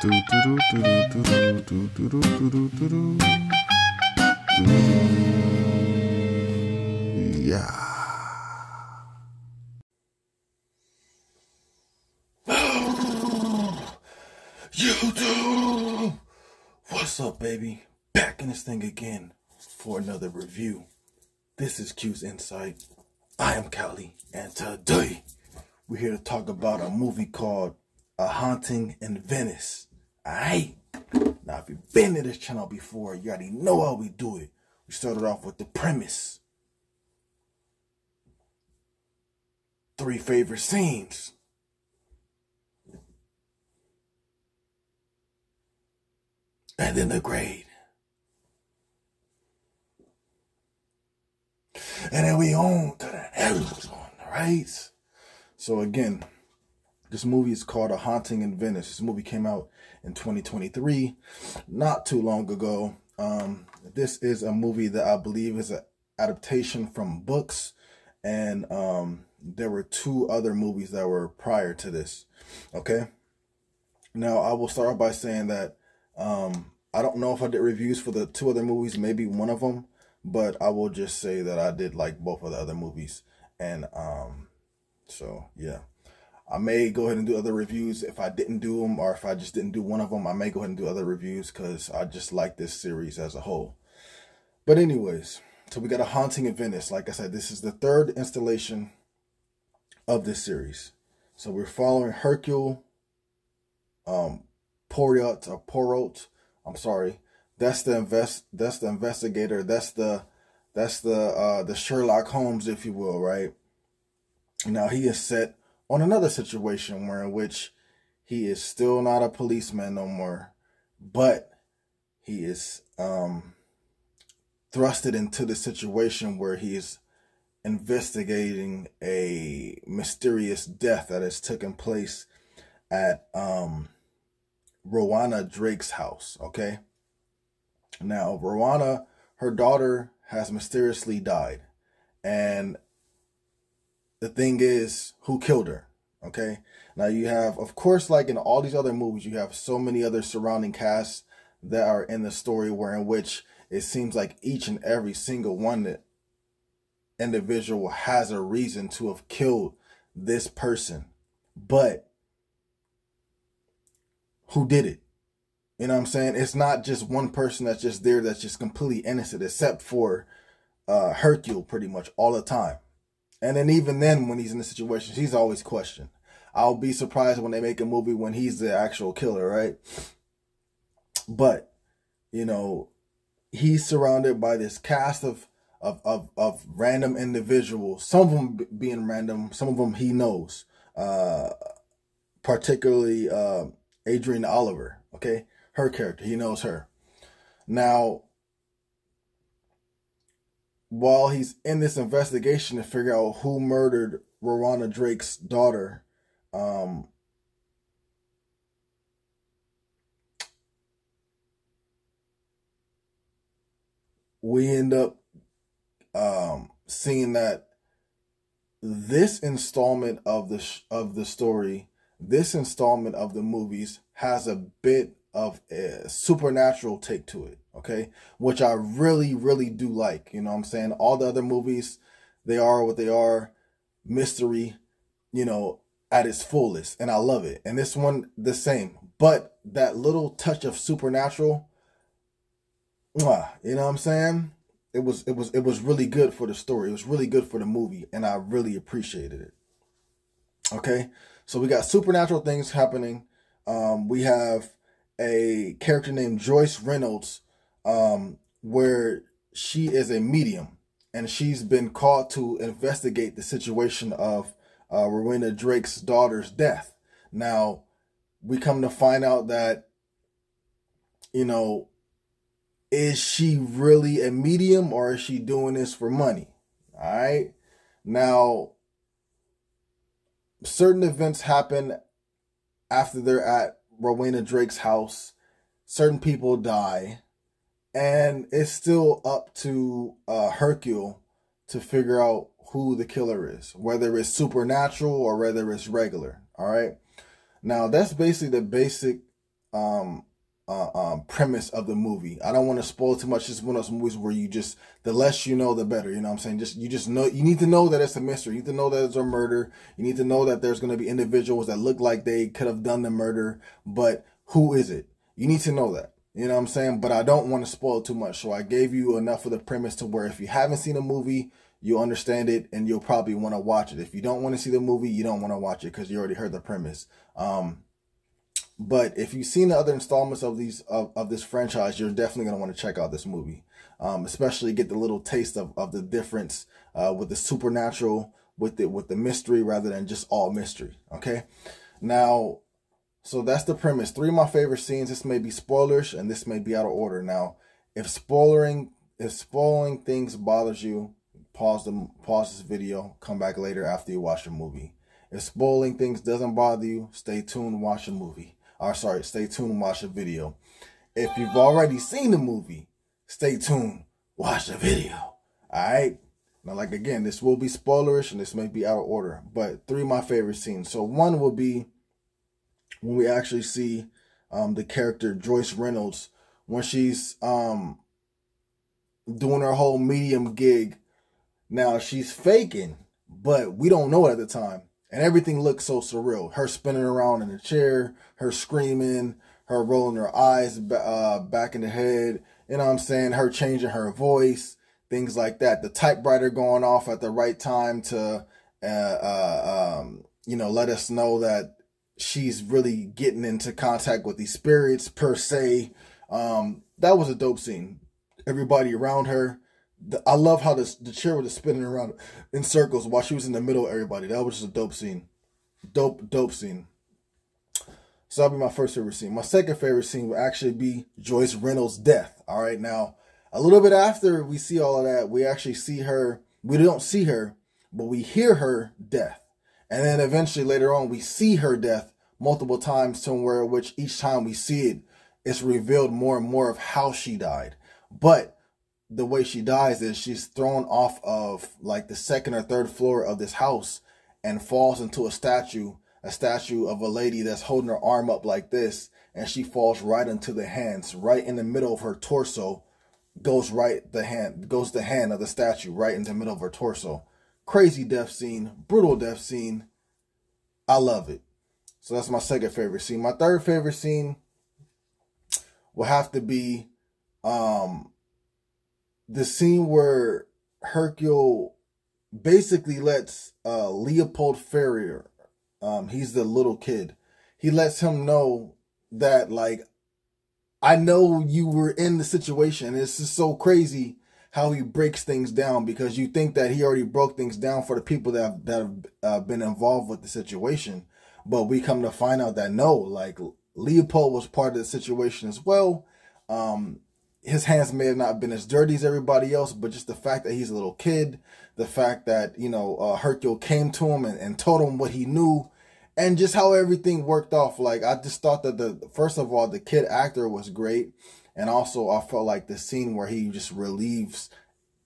Yeah. YouTube! What's up, baby? Back in this thing again for another review. This is Q's Insight. I am Cali, and today we're here to talk about a movie called A Haunting in Venice. Alright? Now, if you've been to this channel before, you already know how we do it. We started off with the premise. 3 favorite scenes. And then the grade. And then we on to the next one, right? So again, this movie is called A Haunting in Venice. This movie came out in 2023, not too long ago. This is a movie that I believe is an adaptation from books, and there were 2 other movies that were prior to this. Okay. Now I will start by saying that I don't know if I did reviews for the 2 other movies, maybe one of them, but I will just say that I did like both of the other movies. And so yeah, I may go ahead and do other reviews if I didn't do them, or if I just didn't do one of them, I may go ahead and do other reviews because I just like this series as a whole. But anyways, so we got A Haunting in Venice. Like I said, this is the 3rd installation of this series. So we're following Hercule Poirot. I'm sorry. That's the investigator. That's the Sherlock Holmes, if you will, right? Now he is set on another situation in which he is still not a policeman no more, but he is thrusted into the situation where he is investigating a mysterious death that has taken place at Rowena Drake's house. Okay. Now Rowena, her daughter, has mysteriously died, and the thing is, who killed her? Okay. Now you have, of course, like in all these other movies, you have so many other surrounding casts that are in the story, where in which it seems like each and every single one that individual has a reason to have killed this person, but who did it? You know what I'm saying? It's not just one person that's just there that's just completely innocent, except for Hercule pretty much all the time. And then even then, when he's in the situation, he's always questioned. I'll be surprised when they make a movie when he's the actual killer, right? But, you know, he's surrounded by this cast of random individuals. Some of them being random, some of them he knows. Particularly Adrienne Oliver, okay? Her character, he knows her. Now, while he's in this investigation to figure out who murdered Rowena Drake's daughter, we end up seeing that this installment of the story, this installment of the movies, has a bit of a supernatural take to it, okay? Which I really, really do like. You know what I'm saying? All the other movies, they are what they are. Mystery, you know, at its fullest. And I love it. And this one, the same. But that little touch of supernatural, you know what I'm saying? It was really good for the story. It was really good for the movie. And I really appreciated it. Okay? So we got supernatural things happening. We have a character named Joyce Reynolds, where she is a medium, and she's been called to investigate the situation of Rowena Drake's daughter's death. Now, we come to find out that, you know, is she really a medium, or is she doing this for money? All right. Now, certain events happen after they're at Rowena Drake's house. Certain people die, and it's still up to Hercule to figure out who the killer is, whether it's supernatural or whether it's regular. All right. Now, that's basically the basic premise of the movie. I don't want to spoil too much. It's one of those movies where you just, the less you know, the better. You know what I'm saying? You just know, you need to know that it's a mystery. You need to know that it's a murder. You need to know that there's going to be individuals that look like they could have done the murder, but who is it? You need to know that. You know what I'm saying? But I don't want to spoil too much. So I gave you enough of the premise to where if you haven't seen a movie, you'll understand it and you'll probably want to watch it. If you don't want to see the movie, you don't want to watch it because you already heard the premise. But if you've seen the other installments of this franchise, you're definitely going to want to check out this movie. Especially get the little taste of the difference with the supernatural, with the mystery rather than just all mystery. Okay. Now, so that's the premise. 3 of my favorite scenes. This may be spoilers and this may be out of order. Now, if spoiling things bothers you, pause this video, come back later after you watch the movie. If spoiling things doesn't bother you, stay tuned, watch the movie. Or sorry, stay tuned and watch the video. If you've already seen the movie, stay tuned, watch the video. Alright? Now, like again, this will be spoilerish and this may be out of order. But 3 of my favorite scenes. So one will be when we actually see the character Joyce Reynolds when she's doing her whole medium gig. Now she's faking, but we don't know it at the time. And everything looks so surreal. Her spinning around in the chair, her screaming, her rolling her eyes back in the head. You know what I'm saying? Her changing her voice, things like that. The typewriter going off at the right time to, you know, let us know that she's really getting into contact with these spirits per se. That was a dope scene. Everybody around her. I love how the chair was spinning around in circles while she was in the middle of everybody. That was just a dope scene. Dope scene. So that'll be my first favorite scene. My second favorite scene will actually be Joyce Reynolds' death. All right. Now, a little bit after we see all of that, we actually see her. We don't see her, but we hear her death. And then eventually later on, we see her death multiple times somewhere, which each time we see it, it's revealed more and more of how she died. But the way she dies is she's thrown off of like the 2nd or 3rd floor of this house and falls into a statue of a lady that's holding her arm up like this. And she falls right into the hands, right in the middle of her torso, goes the hand of the statue right in the middle of her torso. Crazy death scene, brutal death scene. I love it. So that's my second favorite scene. My third favorite scene will have to be, the scene where Hercule basically lets Leopold Ferrier, he's the little kid, he lets him know that, like, I know you were in the situation. It's just so crazy how he breaks things down, because you think that he already broke things down for the people that have been involved with the situation. But we come to find out that no, like, Leopold was part of the situation as well. His hands may have not been as dirty as everybody else, but just the fact that he's a little kid, the fact that, you know, Hercule came to him and told him what he knew, and just how everything worked off. Like, I just thought that first of all, the kid actor was great. And also I felt like the scene where he just relieves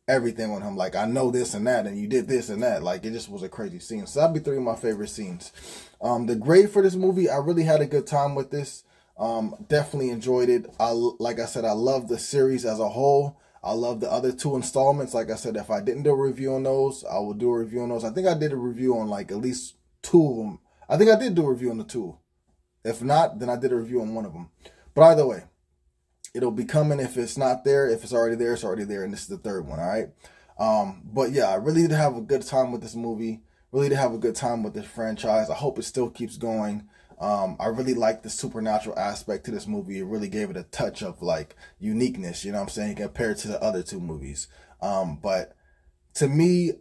everything on him. Like, I know this and that, and you did this and that. Like, it just was a crazy scene. So that'd be 3 of my favorite scenes. The grade for this movie, I really had a good time with this. Definitely enjoyed it. Like I said, I love the series as a whole. I love the other 2 installments. Like I said, if I didn't do a review on those, I will do a review on those. I think I did a review on like at least 2 of them. I think I did do a review on the 2. If not, then I did a review on one of them. But either way, it'll be coming. If it's not there, if it's already there, it's already there. And this is the 3rd one. All right. But yeah, I really did have a good time with this movie. Really did have a good time with this franchise. I hope it still keeps going. I really like the supernatural aspect to this movie. It really gave it a touch of like uniqueness, you know what I'm saying, compared to the other 2 movies. But to me,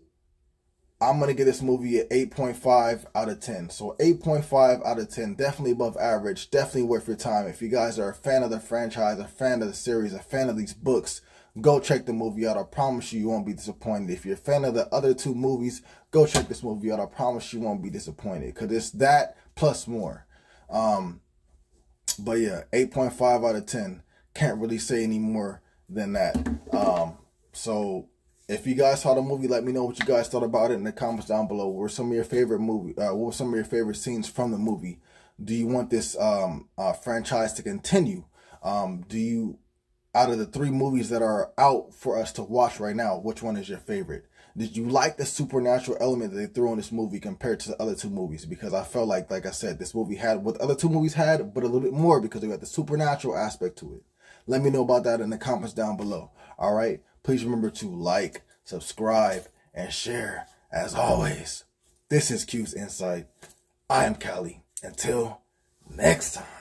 I'm going to give this movie an 8.5 out of 10. So 8.5 out of 10, definitely above average, definitely worth your time. If you guys are a fan of the franchise, a fan of the series, a fan of these books, go check the movie out. I promise you, you won't be disappointed. If you're a fan of the other 2 movies, go check this movie out. I promise you won't be disappointed, because it's that plus more. But yeah, 8.5 out of 10. Can't really say any more than that. So if you guys saw the movie, let me know what you guys thought about it in the comments down below. What were some of your favorite what were some of your favorite scenes from the movie? Do you want this franchise to continue? Do you, out of the 3 movies that are out for us to watch right now, which one is your favorite? Did you like the supernatural element that they threw in this movie compared to the other 2 movies? Because I felt like I said, this movie had what the other 2 movies had, but a little bit more because they got the supernatural aspect to it. Let me know about that in the comments down below. All right? Please remember to like, subscribe, and share. As always, this is Q's Insight. I am Cali. Until next time.